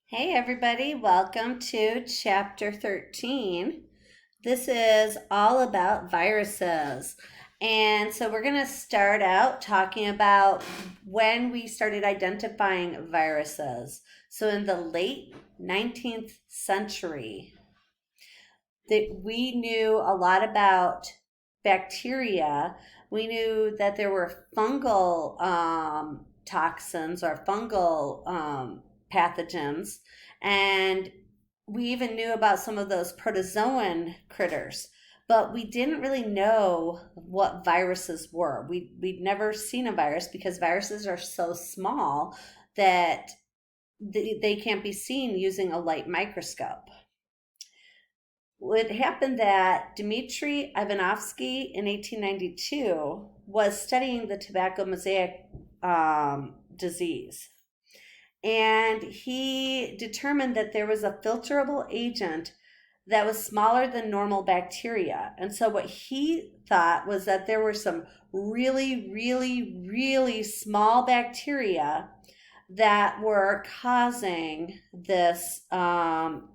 Hey everybody, welcome to chapter 13. This is all about viruses. And so we're going to start out talking about when we started identifying viruses. So in the late 19th century, we knew a lot about bacteria. We knew that there were fungal toxins or fungal pathogens, and we even knew about some of those protozoan critters. But we didn't really know what viruses were. We'd never seen a virus because viruses are so small that they can't be seen using a light microscope. It happened that Dmitry Ivanovsky in 1892 was studying the tobacco mosaic disease. And he determined that there was a filterable agent that was smaller than normal bacteria. And so what he thought was that there were some really, really, really small bacteria that were causing this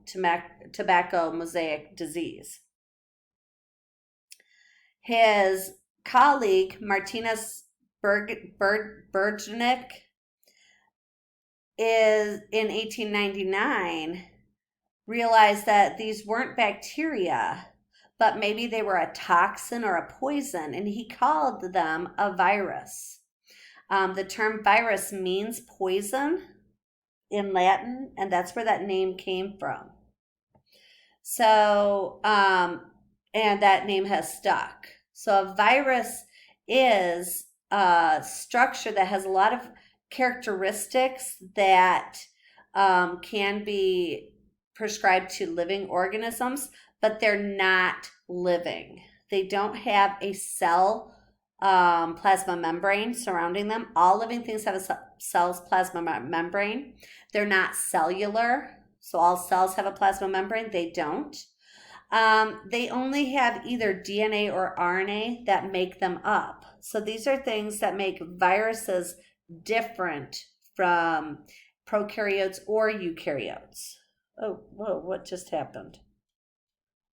tobacco mosaic disease. His colleague, Martinus Bergenic, is in 1899 realized that these weren't bacteria, but maybe they were a toxin or a poison, and he called them a virus. The term virus means poison in Latin, and that's where that name came from. So, and that name has stuck. So a virus is a structure that has a lot of characteristics that can be prescribed to living organisms, but they're not living. They don't have a cell plasma membrane surrounding them. All living things have a cell's plasma membrane. They're not cellular, so all cells have a plasma membrane. They don't. They only have either DNA or RNA that make them up. So these are things that make viruses different from prokaryotes or eukaryotes. Oh, whoa, what just happened?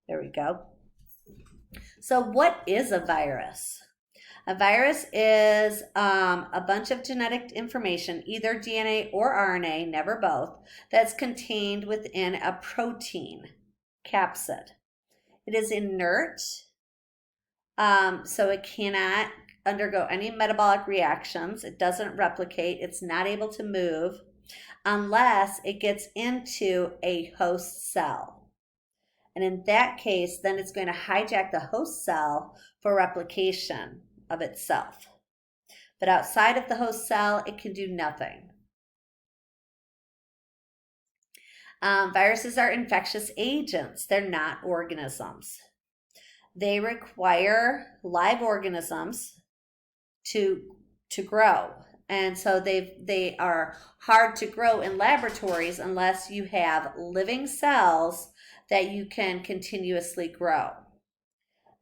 There we go. So what is a virus? A virus is a bunch of genetic information, either DNA or RNA, never both, that's contained within a protein capsid. It is inert, so it cannot undergo any metabolic reactions. It doesn't replicate. It's not able to move unless it gets into a host cell. And in that case, then it's going to hijack the host cell for replication of itself. But outside of the host cell, it can do nothing. Viruses are infectious agents. They're not organisms. They require live organisms to grow. And so they are hard to grow in laboratories unless you have living cells that you can continuously grow.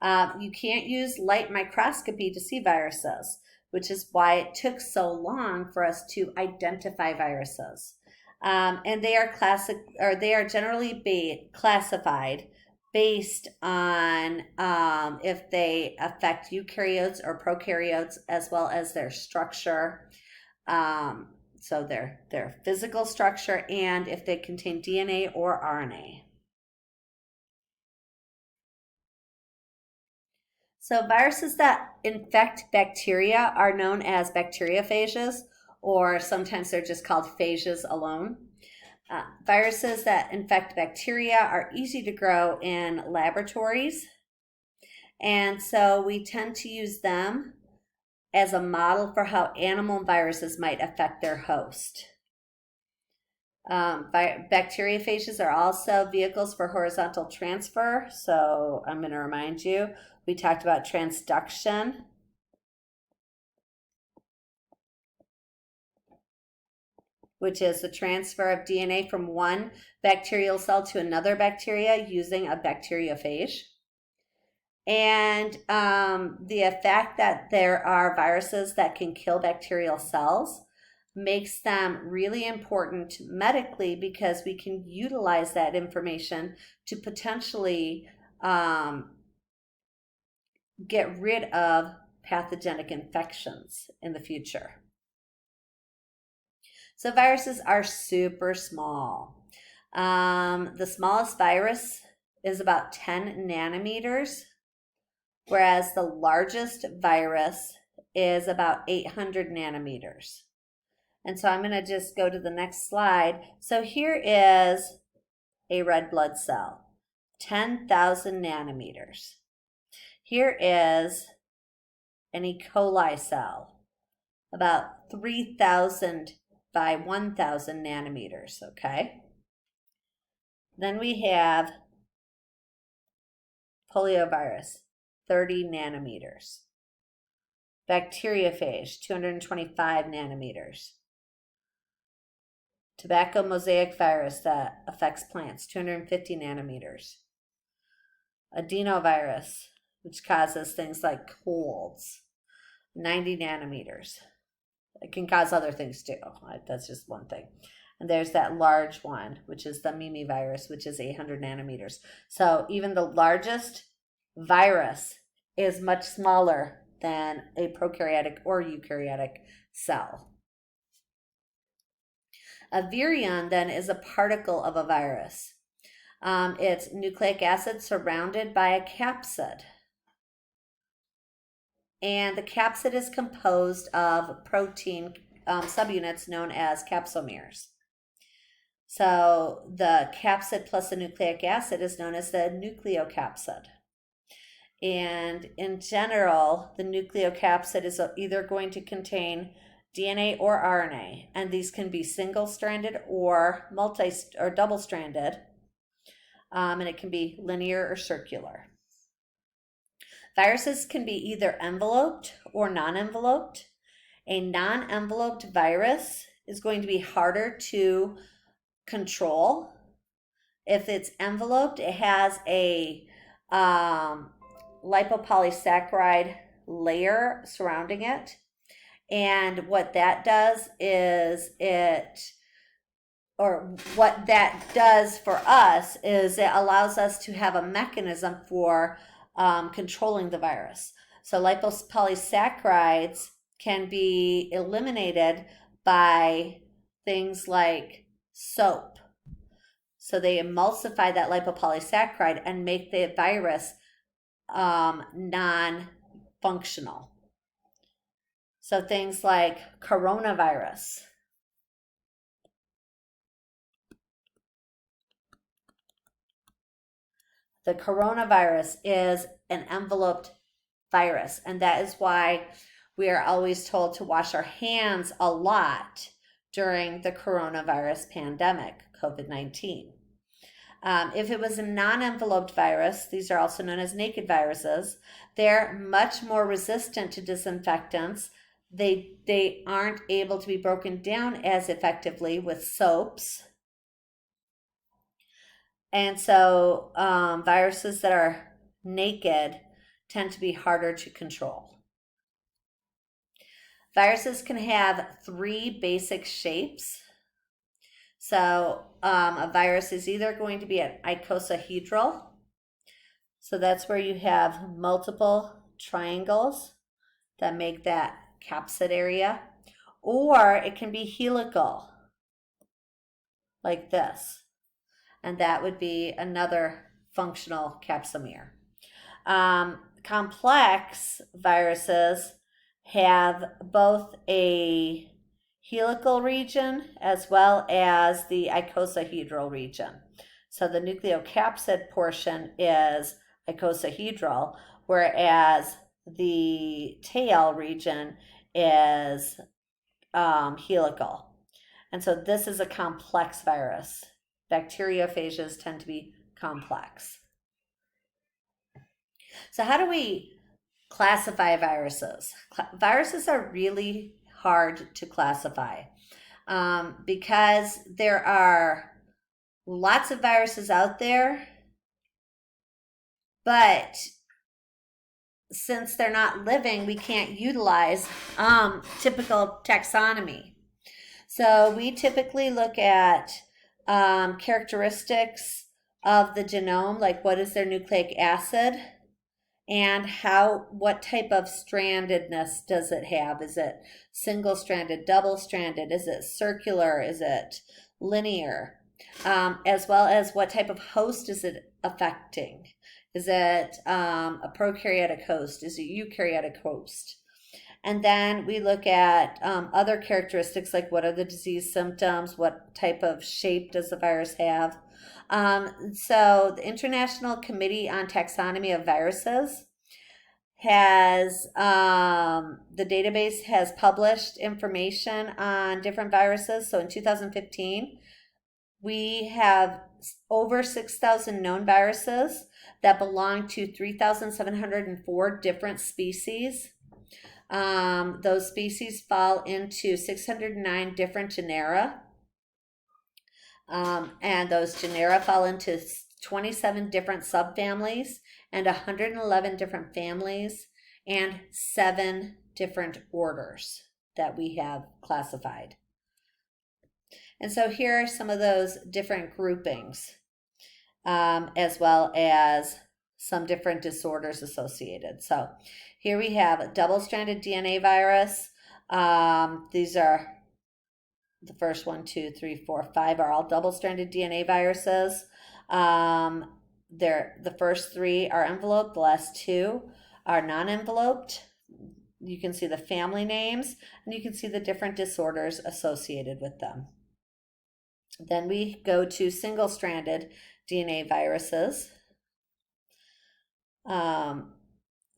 You can't use light microscopy to see viruses, which is why it took so long for us to identify viruses. And they are generally classified based on if they affect eukaryotes or prokaryotes, as well as their structure, so their physical structure, and if they contain DNA or RNA. So viruses that infect bacteria are known as bacteriophages, or sometimes they're just called phages alone. Viruses that infect bacteria are easy to grow in laboratories, and so we tend to use them as a model for how animal viruses might affect their host. Bacteriophages are also vehicles for horizontal transfer, so I'm going to remind you, we talked about transduction. Which is the transfer of DNA from one bacterial cell to another bacteria using a bacteriophage. And the fact that there are viruses that can kill bacterial cells makes them really important medically because we can utilize that information to potentially get rid of pathogenic infections in the future. So viruses are super small. The smallest virus is about 10 nanometers, whereas the largest virus is about 800 nanometers. And so I'm going to just go to the next slide. So here is a red blood cell, 10,000 nanometers. Here is an E. coli cell, about 3,000 by 1,000 nanometers, okay? Then we have poliovirus, 30 nanometers. Bacteriophage, 225 nanometers. Tobacco mosaic virus that affects plants, 250 nanometers. Adenovirus, which causes things like colds, 90 nanometers. It can cause other things too. That's just one thing. And there's that large one, which is the Mimi virus, which is 800 nanometers. So even the largest virus is much smaller than a prokaryotic or eukaryotic cell. A virion then is a particle of a virus. It's nucleic acid surrounded by a capsid. And the capsid is composed of protein subunits known as capsomeres. So the capsid plus the nucleic acid is known as the nucleocapsid. And in general, the nucleocapsid is either going to contain DNA or RNA, and these can be single-stranded or double-stranded, and it can be linear or circular. Viruses can be either enveloped or non-enveloped. A non-enveloped virus is going to be harder to control. If it's enveloped, it has a lipopolysaccharide layer surrounding it. And what that does is what that does for us is it allows us to have a mechanism for controlling the virus. So lipopolysaccharides can be eliminated by things like soap. So they emulsify that lipopolysaccharide and make the virus non-functional. So things like coronavirus. The coronavirus is an enveloped virus, and that is why we are always told to wash our hands a lot during the coronavirus pandemic, COVID-19. If it was a non-enveloped virus, these are also known as naked viruses, they're much more resistant to disinfectants. They aren't able to be broken down as effectively with soaps. And so viruses that are naked tend to be harder to control. Viruses can have 3 basic shapes. So a virus is either going to be an icosahedral. So that's where you have multiple triangles that make that capsid area. Or it can be helical, like this. And that would be another functional capsomere. Complex viruses have both a helical region as well as the icosahedral region. So the nucleocapsid portion is icosahedral, whereas the tail region is helical. And so this is a complex virus. Bacteriophages tend to be complex. So how do we classify viruses? Viruses are really hard to classify because there are lots of viruses out there, but since they're not living, we can't utilize typical taxonomy. So we typically look at characteristics of the genome, like what is their nucleic acid and what type of strandedness does it have? Is it single-stranded, double-stranded? Is it circular? Is it linear? As well as what type of host is it affecting? Is it a prokaryotic host? Is it eukaryotic host? And then we look at other characteristics like what are the disease symptoms, what type of shape does the virus have. So the International Committee on Taxonomy of Viruses has, the database has published information on different viruses. So in 2015, we have over 6,000 known viruses that belong to 3,704 different species. Those species fall into 609 different genera. And those genera fall into 27 different subfamilies and 111 different families and 7 different orders that we have classified. And so here are some of those different groupings, as well as some different disorders associated. So here we have a double-stranded DNA virus. These are the first 1, 2, 3, 4, 5 are all double-stranded DNA viruses. The first 3 are enveloped, the last 2 are non-enveloped. You can see the family names, and you can see the different disorders associated with them. Then we go to single-stranded DNA viruses.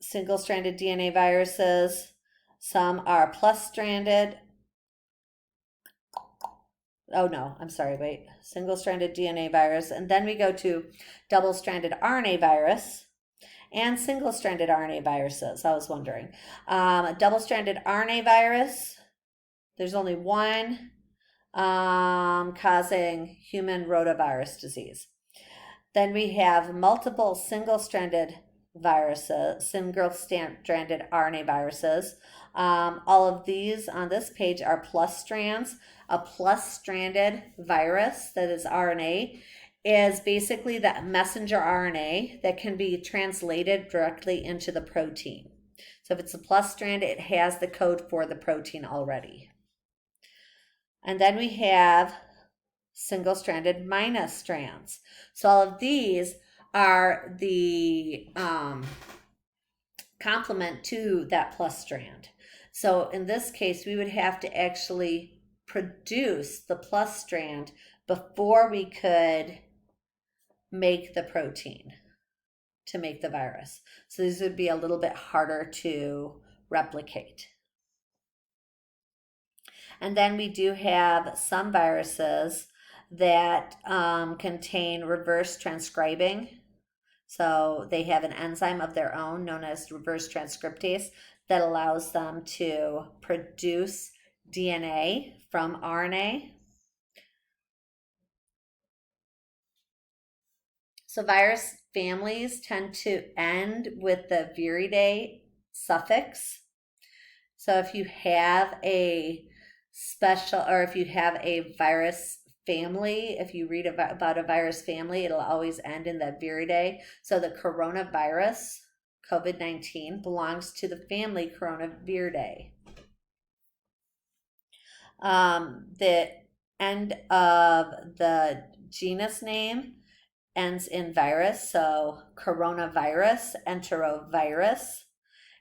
Single-stranded DNA viruses, some are plus-stranded. Oh no, I'm sorry, wait. Single-stranded DNA virus. And then we go to double-stranded RNA virus and single-stranded RNA viruses. I was wondering. Double-stranded RNA virus, there's only one causing human rotavirus disease. Then we have multiple single-stranded viruses, single-stranded RNA viruses. All of these on this page are plus strands. A plus-stranded virus that is RNA is basically that messenger RNA that can be translated directly into the protein. So if it's a plus strand, it has the code for the protein already. And then we have single-stranded minus strands. So all of these are the complement to that plus strand. So in this case, we would have to actually produce the plus strand before we could make the protein to make the virus. So these would be a little bit harder to replicate. And then we do have some viruses that contain reverse transcribing. So they have an enzyme of their own known as reverse transcriptase that allows them to produce DNA from RNA. So virus families tend to end with the viridae suffix. So if you have a if you have a virus family, if you read about a virus family, it'll always end in that viridae. So the coronavirus, COVID-19, belongs to the family Coronaviridae. The end of the genus name ends in virus, so coronavirus, enterovirus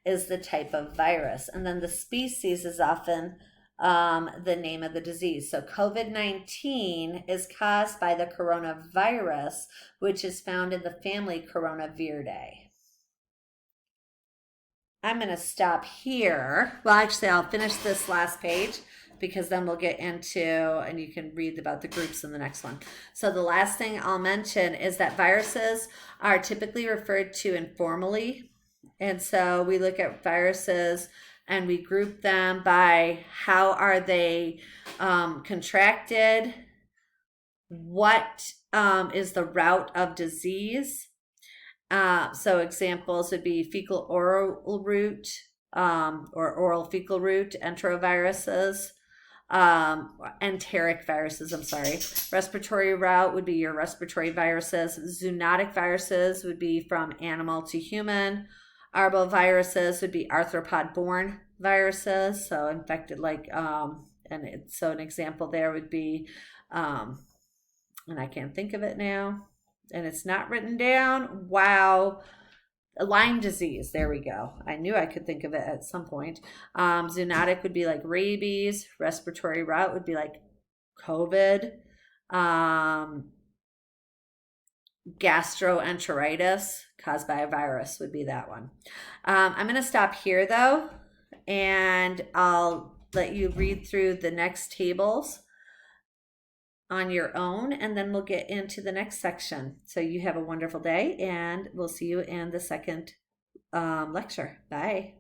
is the type of virus. And then the species is often the name of the disease. So COVID-19 is caused by the coronavirus, which is found in the family Coronaviridae. I'm going to stop here. Well, actually, I'll finish this last page because then we'll get into, and you can read about the groups in the next one. So the last thing I'll mention is that viruses are typically referred to informally. And so we look at viruses and we group them by how are they contracted, what is the route of disease. So examples would be fecal oral route or oral fecal route enteroviruses. Enteric viruses, I'm sorry. Respiratory route would be your respiratory viruses. Zoonotic viruses would be from animal to human. Arboviruses would be arthropod-borne viruses, so infected so an example there would be, and I can't think of it now, and it's not written down. Wow. Lyme disease. There we go. I knew I could think of it at some point. Zoonotic would be like rabies. Respiratory route would be like COVID. Gastroenteritis caused by a virus would be that one. I'm going to stop here though, and I'll let you read through the next tables on your own, and then we'll get into the next section. So you have a wonderful day, and we'll see you in the second lecture. Bye.